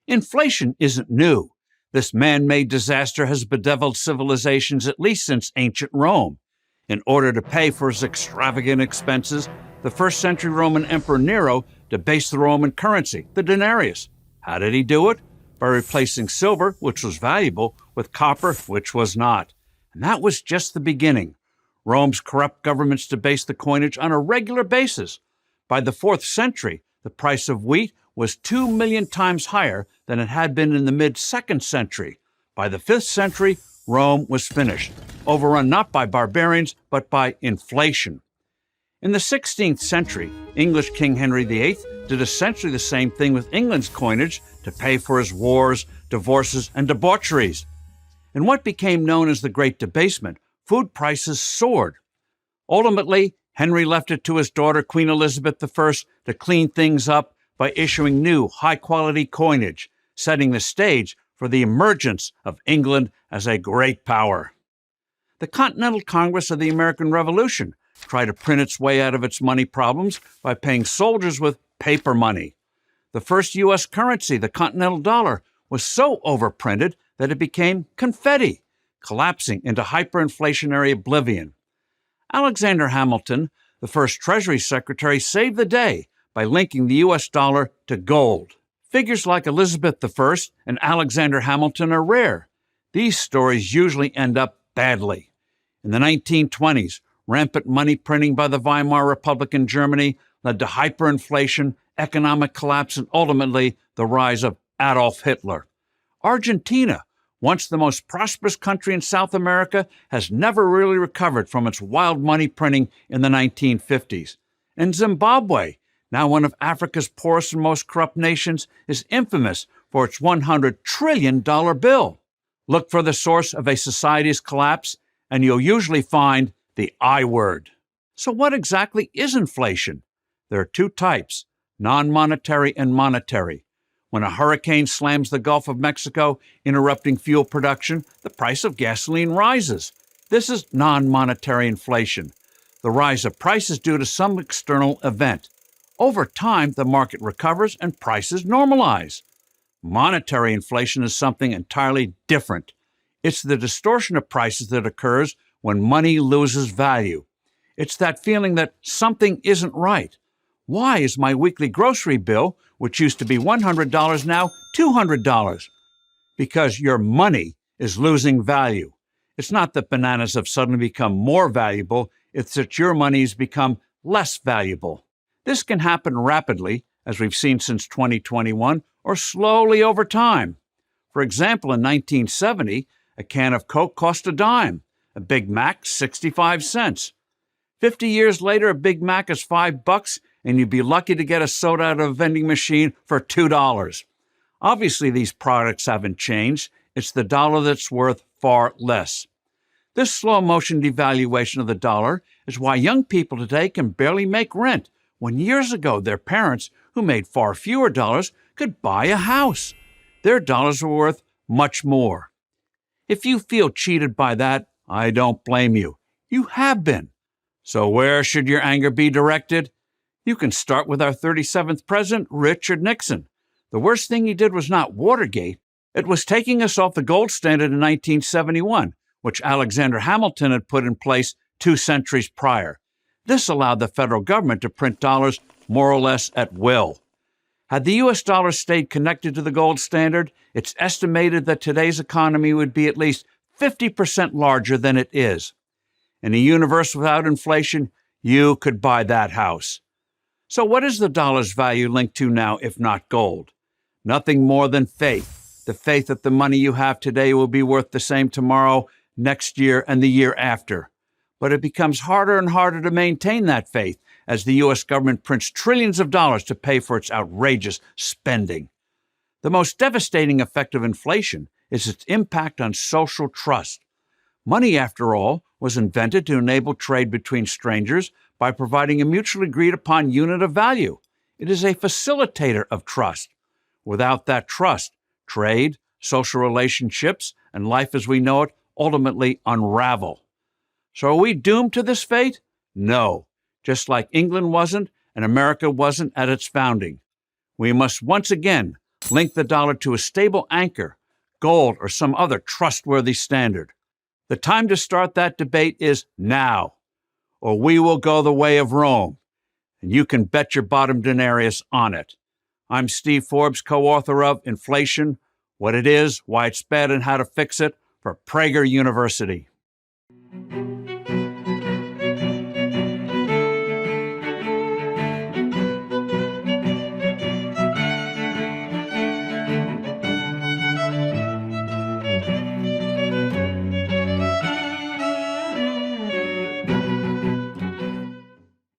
Inflation isn't new. This man-made disaster has bedeviled civilizations at least since ancient Rome. In order to pay for his extravagant expenses, the first century Roman Emperor Nero debased the Roman currency, the denarius. How did he do it? By replacing silver, which was valuable, with copper, which was not. And that was just the beginning. Rome's corrupt governments debased the coinage on a regular basis. By the 4th century, the price of wheat was 2 million times higher than it had been in the mid-2nd century. By the 5th century, Rome was finished, overrun not by barbarians, but by inflation. In the 16th century, English King Henry VIII did essentially the same thing with England's coinage to pay for his wars, divorces, and debaucheries. In what became known as the Great Debasement, food prices soared. Ultimately, Henry left it to his daughter, Queen Elizabeth I, to clean things up by issuing new, high-quality coinage, setting the stage for the emergence of England as a great power. The Continental Congress of the American Revolution tried to print its way out of its money problems by paying soldiers with paper money. The first U.S. currency, the Continental Dollar, was so overprinted that it became confetti, collapsing into hyperinflationary oblivion. Alexander Hamilton, the first Treasury Secretary, saved the day by linking the U.S. dollar to gold. Figures like Elizabeth I and Alexander Hamilton are rare. These stories usually end up badly. In the 1920s, rampant money printing by the Weimar Republic in Germany led to hyperinflation, economic collapse, and ultimately the rise of Adolf Hitler. Argentina, once the most prosperous country in South America, has never really recovered from its wild money printing in the 1950s. And Zimbabwe, now one of Africa's poorest and most corrupt nations, is infamous for its $100 trillion bill. Look for the source of a society's collapse, and you'll usually find the I word. So what exactly is inflation? There are two types, non-monetary and monetary. When a hurricane slams the Gulf of Mexico, interrupting fuel production, the price of gasoline rises. This is non-monetary inflation. The rise of price is due to some external event. Over time, the market recovers and prices normalize. Monetary inflation is something entirely different. It's the distortion of prices that occurs when money loses value. It's that feeling that something isn't right. Why is my weekly grocery bill, which used to be $100, now $200? Because your money is losing value. It's not that bananas have suddenly become more valuable, it's that your money has become less valuable. This can happen rapidly, as we've seen since 2021, or slowly over time. For example, in 1970, a can of Coke cost a dime, a Big Mac 65 cents. 50 years later, a Big Mac is $5, and you'd be lucky to get a soda out of a vending machine for $2. Obviously, these products haven't changed. It's the dollar that's worth far less. This slow-motion devaluation of the dollar is why young people today can barely make rent, when years ago their parents, who made far fewer dollars, could buy a house. Their dollars were worth much more. If you feel cheated by that, I don't blame you. You have been. So where should your anger be directed? You can start with our 37th president, Richard Nixon. The worst thing he did was not Watergate. It was taking us off the gold standard in 1971, which Alexander Hamilton had put in place 2 centuries prior. This allowed the federal government to print dollars more or less at will. Had the U.S. dollar stayed connected to the gold standard, it's estimated that today's economy would be at least 50% larger than it is. In a universe without inflation, you could buy that house. So what is the dollar's value linked to now, if not gold? Nothing more than faith. The faith that the money you have today will be worth the same tomorrow, next year, and the year after. But it becomes harder and harder to maintain that faith as the U.S. government prints trillions of dollars to pay for its outrageous spending. The most devastating effect of inflation is its impact on social trust. Money, after all, was invented to enable trade between strangers by providing a mutually agreed-upon unit of value. It is a facilitator of trust. Without that trust, trade, social relationships, and life as we know it ultimately unravel. So are we doomed to this fate? No. Just like England wasn't and America wasn't at its founding. We must once again Link the dollar to a stable anchor, gold, or some other trustworthy standard. The time to start that debate is now, or we will go the way of Rome, and you can bet your bottom denarius on it. I'm Steve Forbes, co-author of Inflation, What It Is, Why It's Bad, and How to Fix It for Prager University.